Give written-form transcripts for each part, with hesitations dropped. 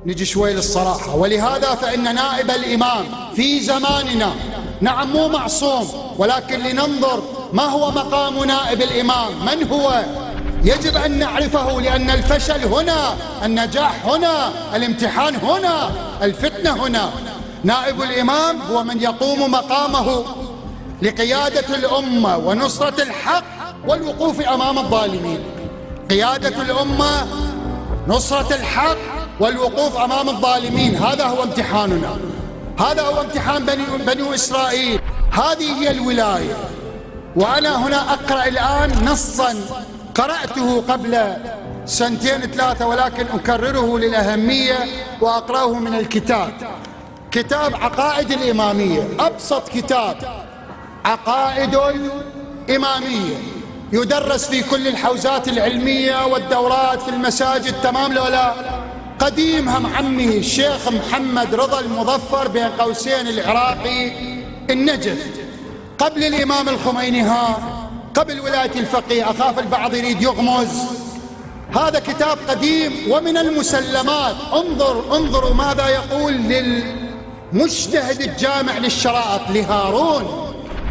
نجي شوي للصراحة. ولهذا فإن نائب الإمام في زماننا نعم مو معصوم، ولكن لننظر ما هو مقام نائب الإمام، من هو، يجب أن نعرفه، لأن الفشل هنا، النجاح هنا، الامتحان هنا، الفتنة هنا. نائب الإمام هو من يقوم مقامه لقيادة الأمة ونصرة الحق والوقوف أمام الظالمين. قيادة الأمة، نصرة الحق والوقوف أمام الظالمين، هذا هو امتحاننا، هذا هو امتحان بنو إسرائيل، هذه هي الولاية. وأنا هنا أقرأ الآن نصا قرأته قبل 2-3، ولكن أكرره للأهمية وأقرأه من الكتاب، كتاب عقائد الإمامية، أبسط كتاب عقائد الإمامية، يدرس في كل الحوزات العلمية والدورات في المساجد، تمام لولا؟ قديم هم عمي الشيخ محمد رضا المظفر بين قوسين العراقي النجف، قبل الإمام الخميني، قبل ولاية الفقيه، أخاف البعض يريد يغمز. هذا كتاب قديم. ومن المسلمات، انظروا ماذا يقول للمجتهد الجامع للشرائط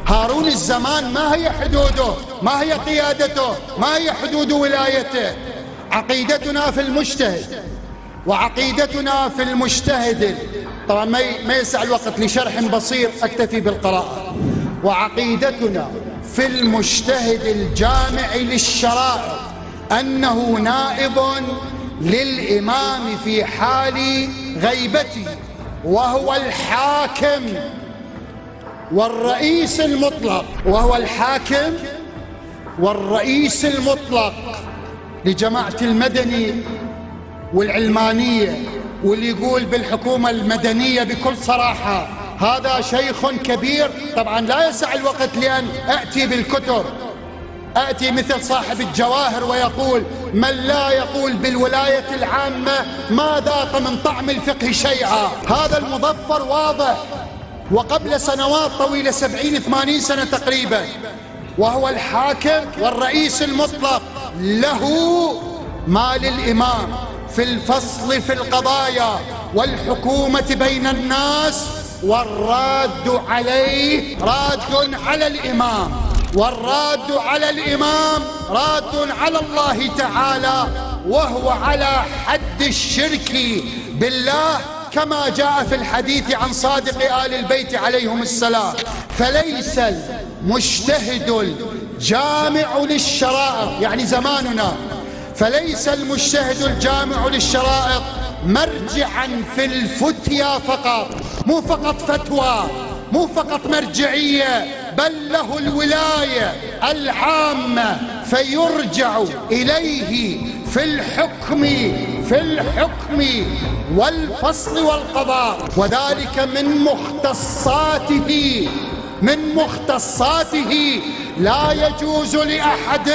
هارون الزمان، ما هي حدوده، ما هي قيادته، ما هي حدود ولايته. عقيدتنا في المجتهد وعقيدتنا في المجتهد، طبعا ما يسع الوقت لشرح بسيط، أكتفي بالقراءة. وعقيدتنا في المجتهد الجامع للشرائط أنه نائب للإمام في حال غيبته، وهو الحاكم والرئيس المطلق، وهو الحاكم والرئيس المطلق لجماعة المدني والعلمانية، واللي يقول بالحكومة المدنية بكل صراحة هذا شيخ كبير. طبعا لا يسع الوقت لأن أأتي بالكتب، أأتي مثل صاحب الجواهر ويقول من لا يقول بالولاية العامة ما ذاق من طعم الفقه شيئا. هذا المظفر واضح، وقبل سنوات طويلة 70-80 سنة تقريبا، وهو الحاكم والرئيس المطلق، له ما للإمام في الفصل في القضايا والحكومة بين الناس، والراد عليه راد على الإمام، والراد على الإمام راد على الله تعالى، وهو على حد الشرك بالله كما جاء في الحديث عن صادق آل البيت عليهم السلام. فليس المجتهد الجامع للشرائط، يعني زماننا، فليس المجتهد الجامع للشرائط مرجعا في الفتيا فقط، مو فقط فتوى، مو فقط مرجعية، بل له الولاية العامة، فيرجع إليه في الحكم والفصل والقضاء، وذلك من مختصاته لا يجوز لأحد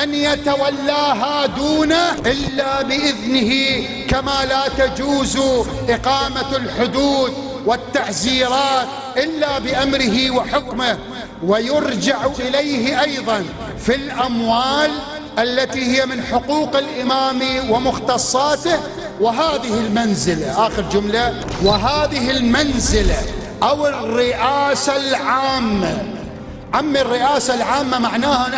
أن يتولاها دونه إلا بإذنه، كما لا تجوز إقامة الحدود والتعزيرات إلا بأمره وحكمه. ويرجع إليه أيضا في الأموال التي هي من حقوق الإمام ومختصاته. وهذه المنزلة، آخر جملة، وهذه المنزلة أو الرئاسة العامة، الرئاسة العامة معناها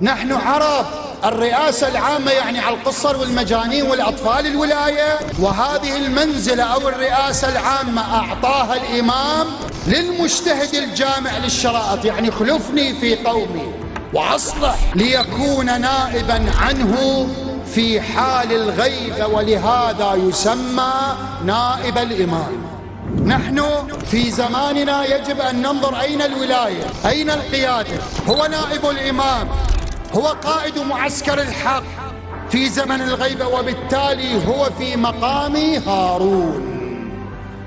نحن عرب، الرئاسة العامة يعني على القصر والمجانين والأطفال الولاية. وهذه المنزلة أو الرئاسة العامة أعطاها الإمام للمجتهد الجامع للشرائط، يعني خلفني في قومي وأصلح، ليكون نائبا عنه في حال الغيبة، ولهذا يسمى نائب الإمام. نحن في زماننا يجب أن ننظر أين الولاية، أين القيادة. هو نائب الإمام، هو قائد معسكر الحق في زمن الغيبة، وبالتالي هو في مقام هارون،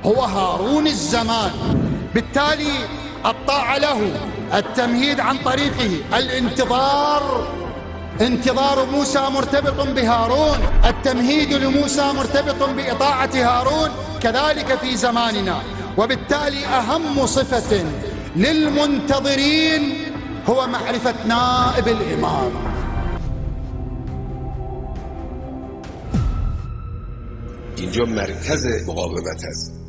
هو هارون الزمان. بالتالي الطاعة له، التمهيد عن طريقه، انتظار موسى مرتبط بهارون، التمهيد لموسى مرتبط بإطاعة هارون، كذلك في زماننا. وبالتالي أهم صفة للمنتظرين هو معرفة نائب الإمام. اینجا مرکز مقاومت است.